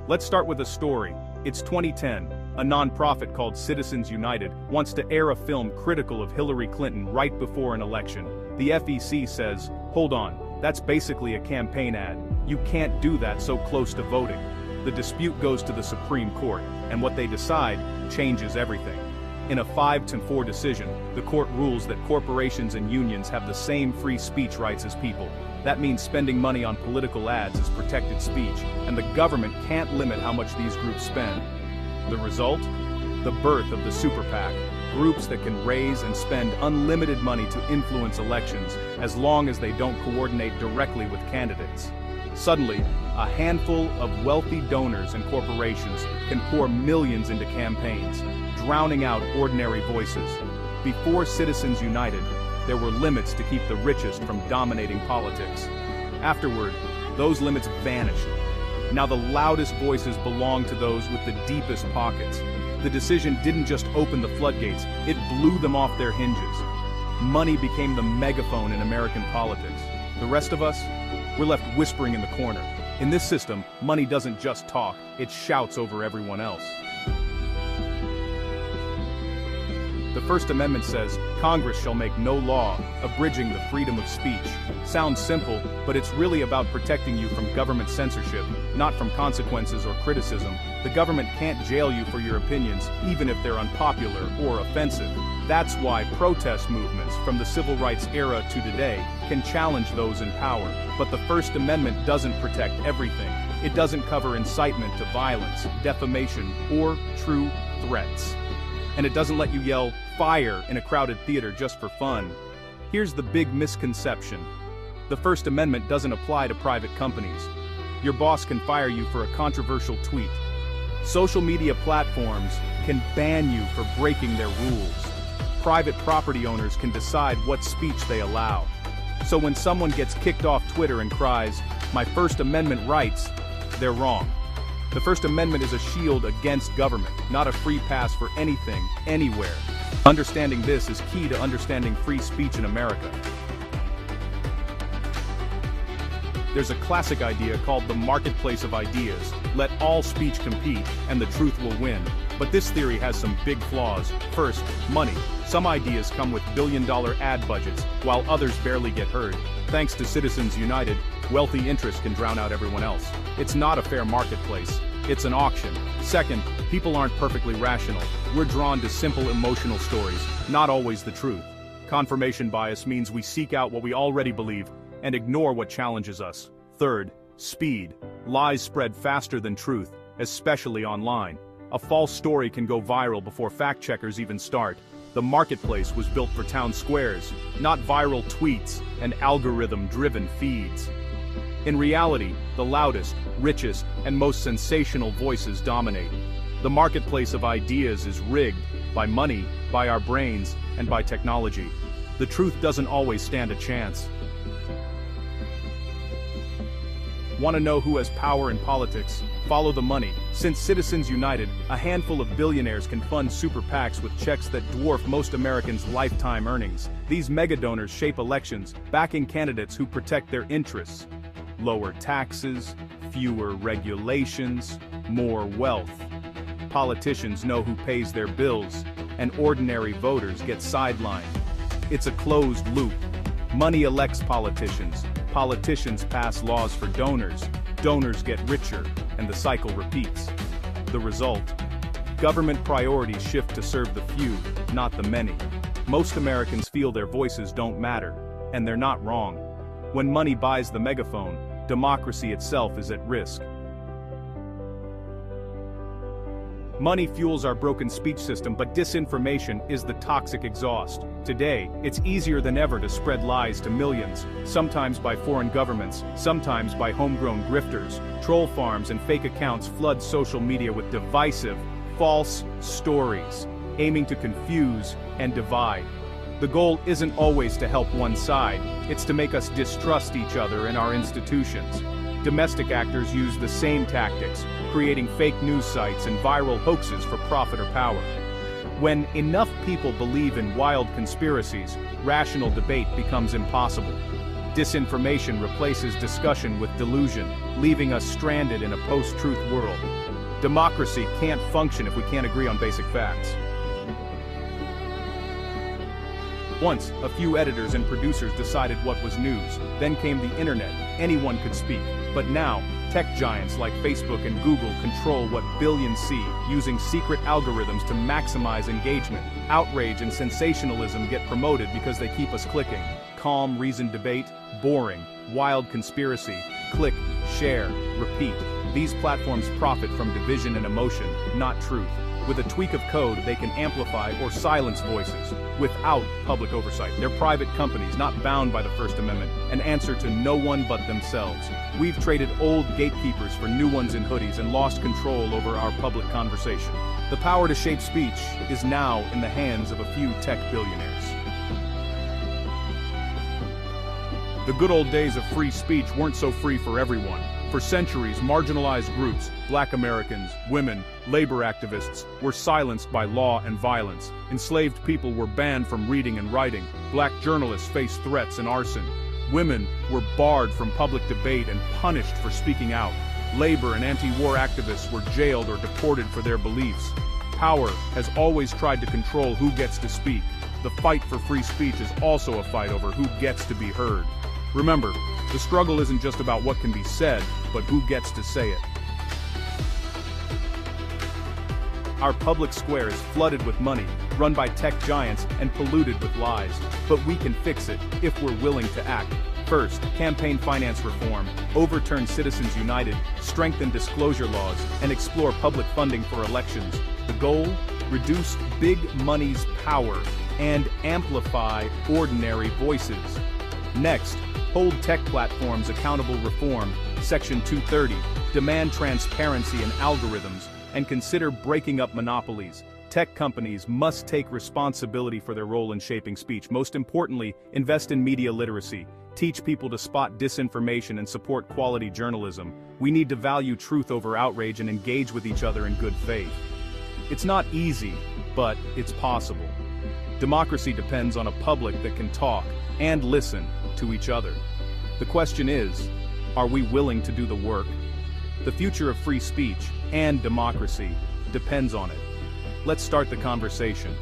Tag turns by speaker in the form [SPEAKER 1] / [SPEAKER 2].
[SPEAKER 1] Let's start with a story. It's 2010. A non-profit called Citizens United wants to air a film critical of Hillary Clinton right before an election. The FEC says, hold on, that's basically a campaign ad. You can't do that so close to voting. The dispute goes to the Supreme Court, and what they decide changes everything. In a 5-4 decision, the court rules that corporations and unions have the same free speech rights as people. That means spending money on political ads is protected speech, and the government can't limit how much these groups spend. The result? The birth of the super PAC, groups that can raise and spend unlimited money to influence elections as long as they don't coordinate directly with candidates. Suddenly, a handful of wealthy donors and corporations can pour millions into campaigns, drowning out ordinary voices. Before Citizens United, there were limits to keep the richest from dominating politics. Afterward, those limits vanished. Now the loudest voices belong to those with the deepest pockets. The decision didn't just open the floodgates, it blew them off their hinges. Money became the megaphone in American politics. The rest of us? We're left whispering in the corner. In this system, money doesn't just talk, it shouts over everyone else. The First Amendment says, Congress shall make no law abridging the freedom of speech. Sounds simple, but it's really about protecting you from government censorship, not from consequences or criticism. The government can't jail you for your opinions, even if they're unpopular or offensive. That's why protest movements from the civil rights era to today can challenge those in power. But the First Amendment doesn't protect everything. It doesn't cover incitement to violence, defamation, or true threats. And it doesn't let you yell, fire, in a crowded theater just for fun. Here's the big misconception. The First Amendment doesn't apply to private companies. Your boss can fire you for a controversial tweet. Social media platforms can ban you for breaking their rules. Private property owners can decide what speech they allow. So when someone gets kicked off Twitter and cries, "My First Amendment rights," they're wrong. The First Amendment is a shield against government, not a free pass for anything, anywhere. Understanding this is key to understanding free speech in America. There's a classic idea called the marketplace of ideas. Let all speech compete, and the truth will win. But this theory has some big flaws. First, money. Some ideas come with billion-dollar ad budgets, while others barely get heard. Thanks to Citizens United, wealthy interests can drown out everyone else. It's not a fair marketplace. It's an auction. Second, people aren't perfectly rational. We're drawn to simple emotional stories, not always the truth. Confirmation bias means we seek out what we already believe and ignore what challenges us. Third, speed. Lies spread faster than truth, especially online. A false story can go viral before fact-checkers even start. The marketplace was built for town squares, not viral tweets and algorithm-driven feeds. In reality, the loudest, richest, and most sensational voices dominate. The marketplace of ideas is rigged by money, by our brains, and by technology. The truth doesn't always stand a chance. Want to know who has power in politics? Follow the money. Since Citizens United, a handful of billionaires can fund super PACs with checks that dwarf most Americans' lifetime earnings. These mega donors shape elections, backing candidates who protect their interests. Lower taxes, fewer regulations, more wealth. Politicians know who pays their bills, and ordinary voters get sidelined. It's a closed loop. Money elects politicians. Politicians pass laws for donors. Donors get richer, and the cycle repeats. The result? Government priorities shift to serve the few, not the many. Most Americans feel their voices don't matter, and they're not wrong. When money buys the megaphone, democracy itself is at risk. Money fuels our broken speech system, but disinformation is the toxic exhaust. Today, it's easier than ever to spread lies to millions, sometimes by foreign governments, sometimes by homegrown grifters. Troll farms and fake accounts flood social media with divisive, false stories, aiming to confuse and divide. The goal isn't always to help one side, it's to make us distrust each other and our institutions. Domestic actors use the same tactics, creating fake news sites and viral hoaxes for profit or power. When enough people believe in wild conspiracies, rational debate becomes impossible. Disinformation replaces discussion with delusion, leaving us stranded in a post-truth world. Democracy can't function if we can't agree on basic facts. Once, a few editors and producers decided what was news. Then came the internet. Anyone could speak. But now, tech giants like Facebook and Google control what billions see, using secret algorithms to maximize engagement. Outrage and sensationalism get promoted because they keep us clicking. Calm, reasoned debate, boring. Wild conspiracy. Click, share, repeat. These platforms profit from division and emotion, not truth. With a tweak of code, they can amplify or silence voices, without public oversight. They're private companies, not bound by the First Amendment, and answer to no one but themselves. We've traded old gatekeepers for new ones in hoodies and lost control over our public conversation. The power to shape speech is now in the hands of a few tech billionaires. The good old days of free speech weren't so free for everyone. For centuries, marginalized groups, Black Americans, women, labor activists, were silenced by law and violence. Enslaved people were banned from reading and writing. Black journalists faced threats and arson. Women were barred from public debate and punished for speaking out. Labor and anti-war activists were jailed or deported for their beliefs. Power has always tried to control who gets to speak. The fight for free speech is also a fight over who gets to be heard. Remember, the struggle isn't just about what can be said, but who gets to say it. Our public square is flooded with money, run by tech giants and polluted with lies. But we can fix it, if we're willing to act. First, campaign finance reform, overturn Citizens United, strengthen disclosure laws, and explore public funding for elections. The goal? Reduce big money's power and amplify ordinary voices. Next, hold tech platforms accountable. Reform Section 230, demand transparency in algorithms, and consider breaking up monopolies. Tech companies must take responsibility for their role in shaping speech. Most importantly, invest in media literacy. Teach people to spot disinformation and support quality journalism. We need to value truth over outrage and engage with each other in good faith. It's not easy, but it's possible. Democracy depends on a public that can talk and listen to each other. The question is, are we willing to do the work? The future of free speech and democracy depends on it. Let's start the conversation.